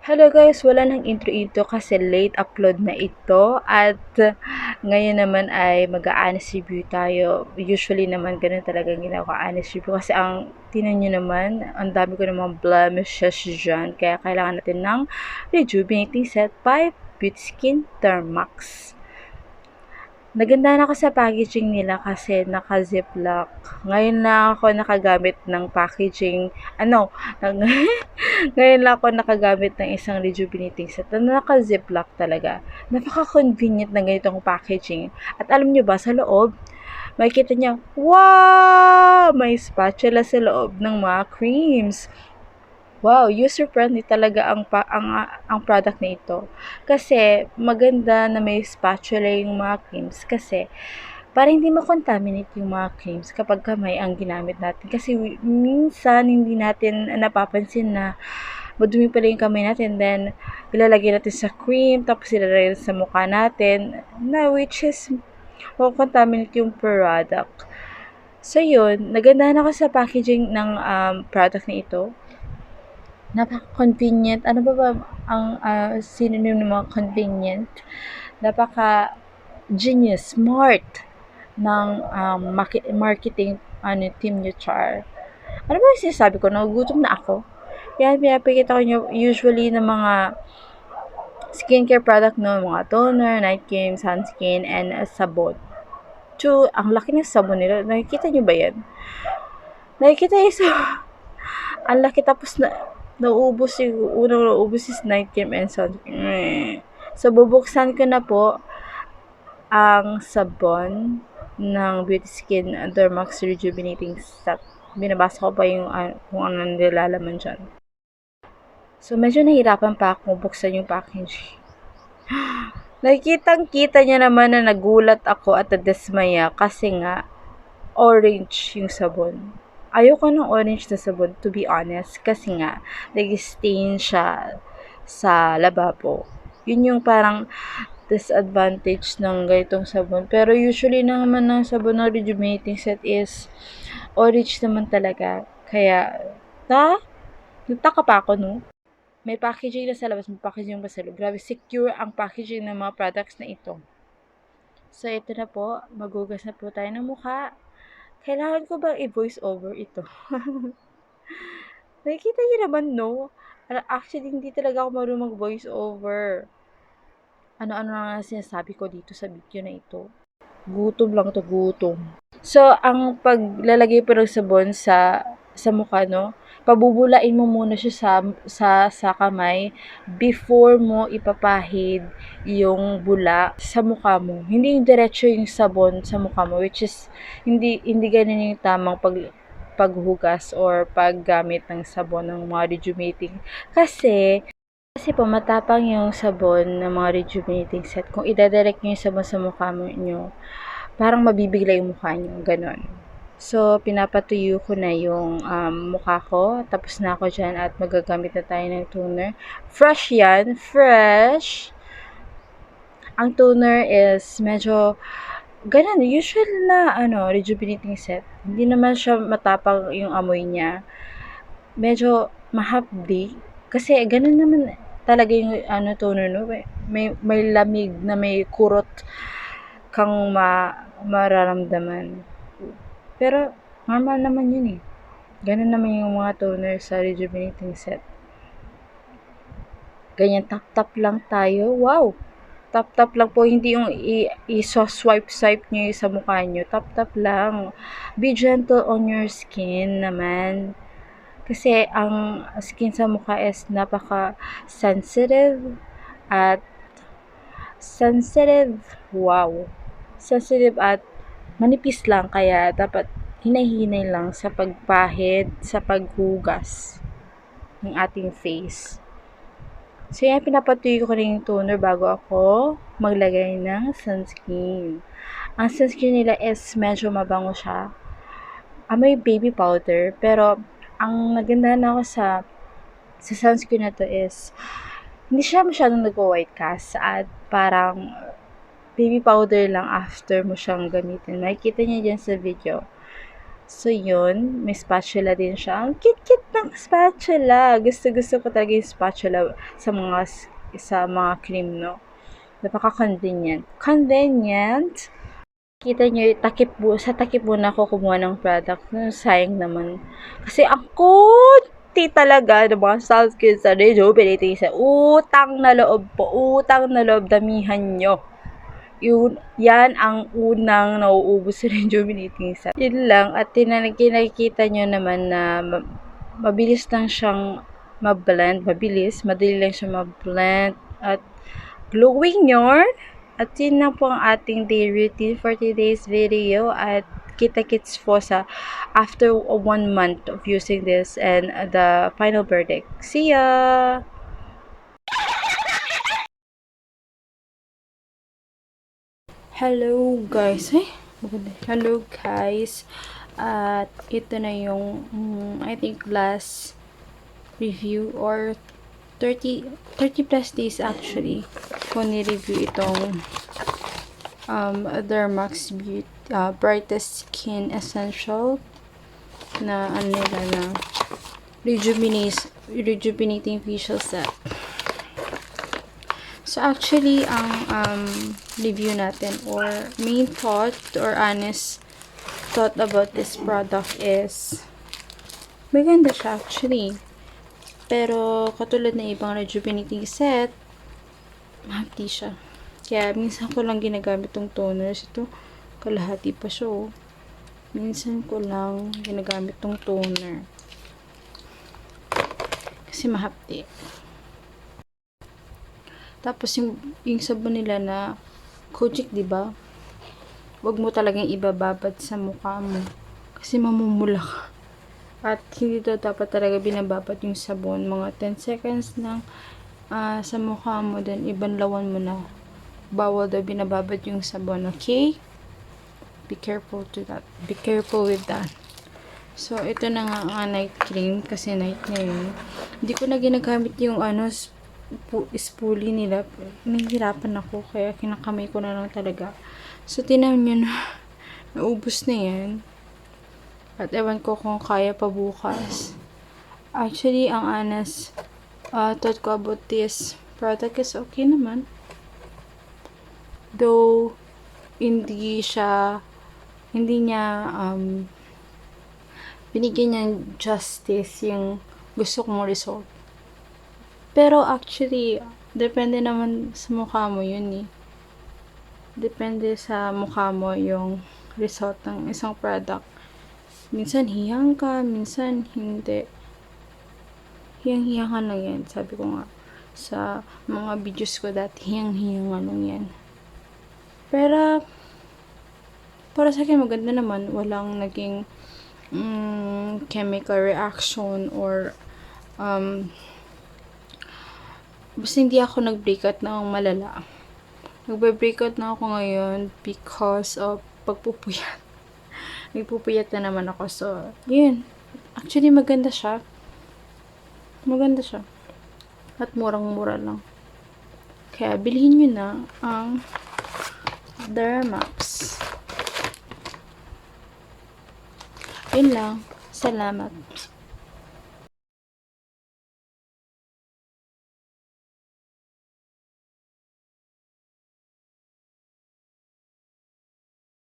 Hello guys, wala nang intro kasi late upload na ito at ngayon naman ay mag-a-honest review tayo. Usually naman ganun talaga ang ginagawa honest review kasi ang tinan nyo naman, ang dami ko namang blemishes dyan kaya kailangan natin ng rejuvenating set by Beauty Skin Dermax. Nagandahan ako sa packaging nila kasi naka-ziplock. Ngayon lang ako nakagamit ng packaging, ngayon lang ako nakagamit ng isang rejuvenating set na naka-ziplock talaga. Napaka-convenient ng ganitong packaging. At alam nyo ba, sa loob, makikita niya, wow! May spatula sa loob ng mga creams. Wow, user-friendly talaga ang product na ito. Kasi maganda na may spatula yung mga creams kasi para hindi ma-contaminate yung mga creams kapag kamay ang ginamit natin. Kasi minsan hindi natin napapansin na madumi pala yung kamay natin. Then, ilalagay natin sa cream, tapos ilalagay sa mukha natin, na which is contaminate yung product. So, yun. Nagandahan ako sa packaging ng product na ito. Napaka-convenient. Ano ba ang synonym ng mga convenient? Napaka-genius, smart ng marketing team ni Char. Ano ba yung sinasabi ko? Nagugutom na ako. Yan, pinapakita ko nyo usually ng mga skincare product, no? Mga toner, night cream, sunscreen, and sabon. Ang laki ng sabon nila. Nakikita nyo ba yan? Nakikita yung sabon. Ang laki tapos nauubos is night cream and sunscreen. So, bubuksan ko na po ang sabon ng Beauty Skin Dermax Rejuvenating Set. Binabasa ko pa yung kung ano nilalaman dyan. So, medyo nahirapan pa akong buksan yung package. Nakikitang-kita niya naman na nagulat ako at nadismaya kasi nga orange yung sabon. Ayoko ng orange na sabon, to be honest, kasi nga, nag-stain siya sa lababo. Yun yung parang disadvantage ng ganitong sabon. Pero usually naman ng sabon ng rejuvenating set is orange naman talaga. Kaya, nagtaka pa ako, no? May packaging na sa labas, may packaging pa sa loob. Grabe, secure ang packaging ng mga products na ito. So, ito na po. Magugas na po tayo ng mukha. Kailangan ko bang i-voice over ito? Nakikita niyo naman, no? Actually, hindi talaga ako marunong mag-voice over. Ano-ano na sinasabi ko dito sa video na ito. Gutom lang to, gutom. So, ang paglalagay po ng sabon sa mukha, no? Pabubulain mo muna siya sa kamay before mo ipapahid yung bula sa mukha mo. Hindi yung diretso yung sabon sa mukha mo, which is hindi ganun yung tamang paghugas or paggamit ng sabon ng mga rejuvenating. Kasi po matapang yung sabon ng mga rejuvenating set. Kung idadirect nyo yung sabon sa mukha nyo, parang mabibigla yung mukha nyo, ganon. So, pinapatuyo ko na yung mukha ko. Tapos na ako dyan at magagamit na tayo ng toner. Fresh yan. Fresh. Ang toner is medyo ganun. Usual na rejuvenating set. Hindi naman siya matapang yung amoy niya. Medyo mahapdi. Kasi ganun naman talaga yung toner, no? May lamig na may kurot kang mararamdaman. Pero, normal naman yun eh. Ganun naman yung mga toner sa rejuvenating set. Ganyan, tap-tap lang tayo. Wow! Tap-tap lang po. Hindi yung i-swipe-swipe nyo sa mukha nyo. Tap-tap lang. Be gentle on your skin naman. Kasi ang skin sa mukha is napaka-sensitive at wow. Sensitive at manipis lang kaya dapat hinay-hinay lang sa pagpahid, sa paghugas ng ating face. So yan, pinapatuyo ko rin yung toner bago ako maglagay ng sunscreen. Ang sunscreen nila is medyo mabango siya. May baby powder, pero ang nagandahan ako sa sunscreen na to is hindi siya masyadong nag-white cast at parang baby powder lang after mo siyang gamitin. Makikita niyo dyan sa video. So, yun. May spatula din siya. Ang cute-cute ng spatula. Gusto-gusto ko talaga yung spatula sa mga cream, no? Napaka-convenient. Convenient. Kita nyo, sa takip muna ako kumuha ng product. No, sayang naman. Kasi ang konti talaga ng mga sunscreen sa rejuvenating sa utang na loob po. Utang na loob, damihan nyo. Yan ang unang nauubos sa rejuvenating sun. Yun lang. At nakikita nyo naman na mabilis lang siyang ma-blend. Madali lang siyang ma-blend. At glowing yarn. At yun na po ang ating day routine for today's video. At kita-kits po sa after 1 month of using this and the final verdict. See ya! Hello guys. Hello guys. At ito na yung I think last review or 30 plus days actually ko ni-review itong Dermax Beauty Brightest Skin Essential na rejuvenating facial set. So actually ang review natin or main thought or honest thought about this product is maganda siya actually. Pero katulad ng ibang rejuvenating set, mahapdi siya. Kaya minsan ko lang ginagamit tong toners. Ito, kalahati pa siya oh. Minsan ko lang ginagamit tong toner. Kasi mahapdi. Tapos yung sabon nila na Kojic, diba? Huwag mo talagang ibababad sa mukha mo. Kasi mamumula ka. At hindi daw dapat talaga binababad yung sabon. Mga 10 seconds lang sa mukha mo. Then ibanlawan mo na. Bawal daw binababad yung sabon. Okay? Be careful to that. Be careful with that. So, ito na nga ang night cream. Kasi night ngayon. Hindi ko na ginagamit yung spoolie nila. Nahihirapan ako. Kaya kinakamay ko na lang talaga. So, tinaw nyo na. Naubos na yan. At ewan ko kung kaya pa bukas. Actually, ang honest thought ko about this product is okay naman. Though, hindi niya binigyan niya justice yung gusto kong result. Pero actually, depende naman sa mukha mo yun eh. Depende sa mukha mo yung result ng isang product. Minsan hiyang ka, minsan hindi. Hiyang-hiyang ka lang yan. Sabi ko nga, sa mga videos ko dati, hiyang-hiyang lang yan. Pero, para sa akin maganda naman. Walang naging chemical reaction or basta hindi ako nag-breakout ng malala. Nagbe-breakout na ako ngayon because of pagpupuyat. Nagpupuyat na naman ako. So, yun. Actually, maganda siya. Maganda siya. At murang-mura lang. Kaya, bilhin nyo na ang Dermax. Yun lang. Salamat.